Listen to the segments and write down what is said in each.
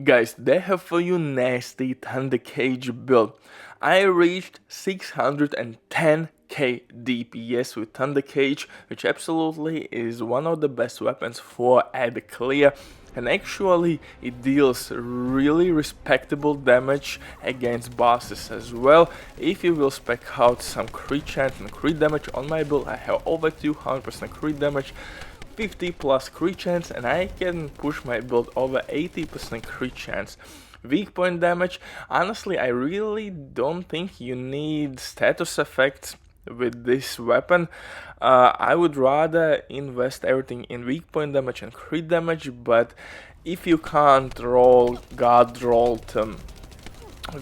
Guys, they have for you nasty Thunder Cage build. I reached 610k DPS with Thunder Cage, which absolutely is one of the best weapons for ad clear, and actually it deals really respectable damage against bosses as well. If you will spec out some crit chance and crit damage on my build, I have over 200% crit damage, 50 plus crit chance, and I can push my build over 80% crit chance. Weak point damage, honestly I really don't think you need status effects with this weapon. I would rather invest everything in weak point damage and crit damage, but if you can't roll god rolled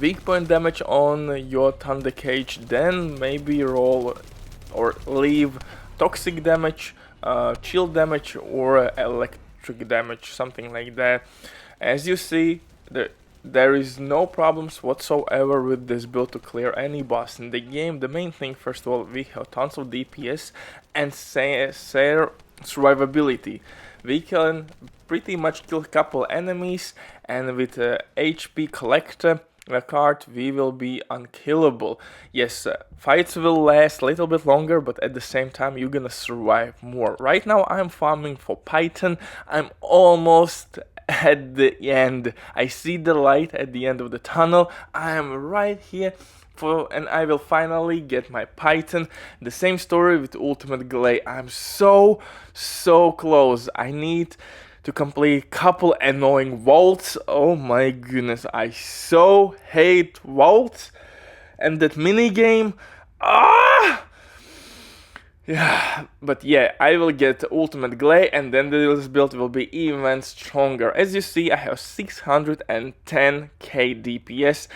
weak point damage on your Thunder Cage, then maybe roll or leave toxic damage, chill damage, or electric damage, something like that. As you see, there is no problems whatsoever with this build to clear any boss in the game. The main thing, first of all, we have tons of DPS and survivability. We can pretty much kill a couple enemies, and with HP collector card we will be unkillable. Yes, fights will last a little bit longer, but at the same time you're gonna survive more. Right now I'm farming for Python. I'm almost at the end. I see the light at the end of the tunnel. I am right here and I will finally get my Python. The same story with Ultimate Glay. I'm so close. I need to complete a couple annoying vaults. Oh my goodness, I so hate vaults and that mini game. Yeah, but yeah, I will get Ultimate Glay, and then this build will be even stronger. As you see, I have 610k DPS.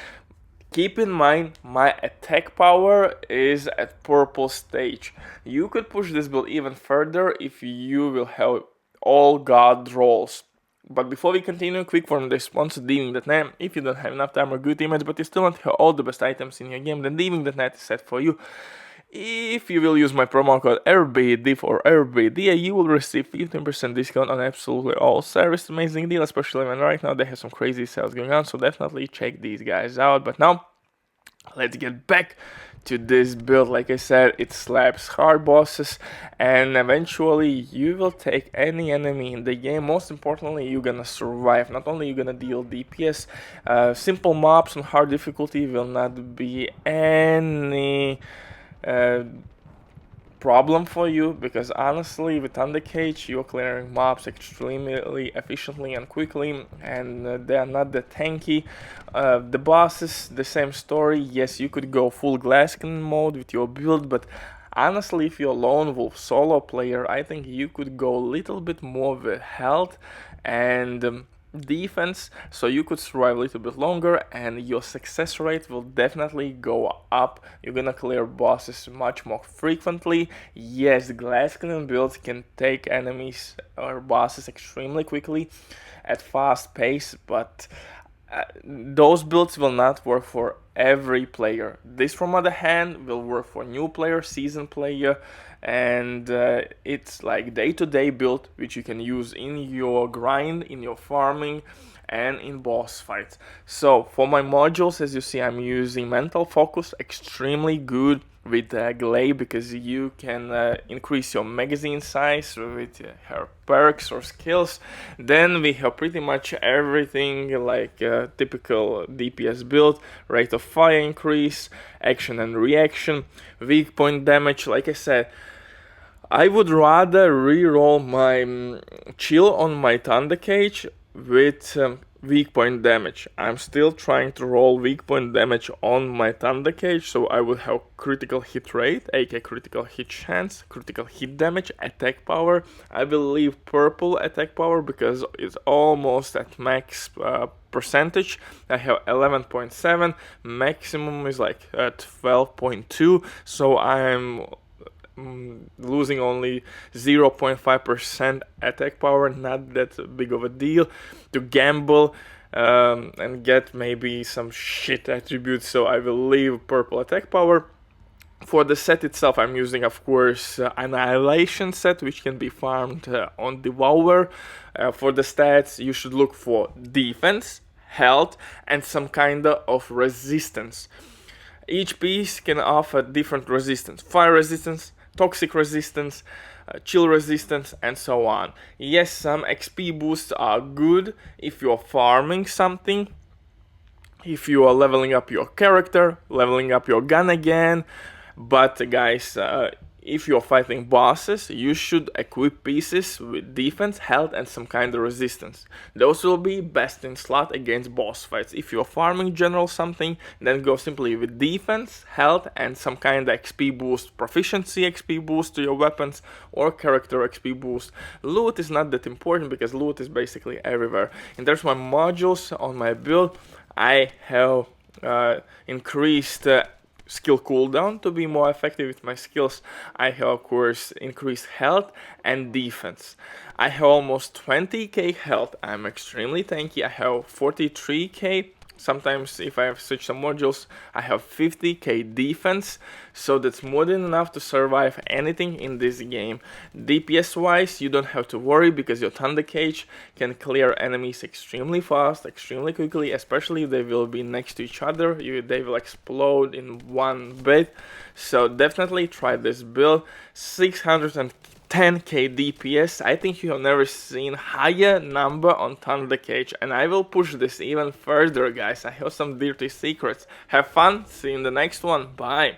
Keep in mind, my attack power is at purple stage. You could push this build even further if you will have all god rolls. But before we continue, quick from the sponsor Diving.net. If you don't have enough time or good teammates, but you still want to have all the best items in your game, then Diving.net is set for you. If you will use my promo code RBDIF or RBDA, you will receive 15% discount on absolutely all service. Amazing deal, especially when right now they have some crazy sales going on, so definitely check these guys out. But now, let's get back to this build. Like I said, it slaps hard bosses, and eventually you will take any enemy in the game. Most importantly, you're gonna survive. Not only you're gonna deal DPS, simple mobs on hard difficulty will not be any problem for you, because honestly with Thunder Cage you're clearing mobs extremely efficiently and quickly, and they are not that tanky. The bosses, the same story. Yes, you could go full glass cannon mode with your build, but honestly if you're a lone wolf solo player, I think you could go a little bit more with health and defense, so you could survive a little bit longer, and your success rate will definitely go up. You're gonna clear bosses much more frequently. Yes, glass cannon builds can take enemies or bosses extremely quickly at fast pace, but those builds will not work for every player. This, from other hand, will work for new player, seasoned player, and it's like day-to-day build which you can use in your grind, in your farming, and in boss fights. So for my modules, as you see, I'm using mental focus, extremely good with glay, because you can increase your magazine size with her perks or skills. Then we have pretty much everything like typical DPS build: rate of fire increase, action and reaction, weak point damage. Like I said, I would rather reroll my chill on my Thunder Cage with weak point damage. I'm still trying to roll weak point damage on my Thunder Cage, so I will have critical hit rate, aka critical hit chance, critical hit damage, attack power. I will leave purple attack power because it's almost at max percentage. I have 11.7, maximum is like 12.2, so I'm losing only 0.5% attack power, not that big of a deal to gamble and get maybe some shit attributes, so I will leave purple attack power. For the set itself, I'm using, of course, Annihilation set, which can be farmed on Devour. For the stats, you should look for defense, health, and some kind of resistance. Each piece can offer different resistance: fire resistance, toxic resistance, chill resistance, and so on. Yes, some XP boosts are good if you're farming something, if you are leveling up your character, leveling up your gun again. But guys, if you're fighting bosses, you should equip pieces with defense, health, and some kind of resistance. Those will be best in slot against boss fights. If you're farming general something, then go simply with defense, health, and some kind of XP boost, proficiency XP boost to your weapons, or character XP boost. Loot is not that important because loot is basically everywhere. And there's my modules on my build. I have increased skill cooldown to be more effective with my skills. I have, of course, increased health and defense. I have almost 20k health. I'm extremely tanky. I have 43k. Sometimes if I have switched some modules, I have 50k defense, so that's more than enough to survive anything in this game. DPS wise, you don't have to worry because your Thunder Cage can clear enemies extremely fast, extremely quickly, especially if they will be next to each other. They will explode in one bit. So definitely try this build. 610k DPS. I think you have never seen higher number on Thunder Cage, and I will push this even further, guys. I have some dirty secrets. Have fun. See you in the next one. Bye.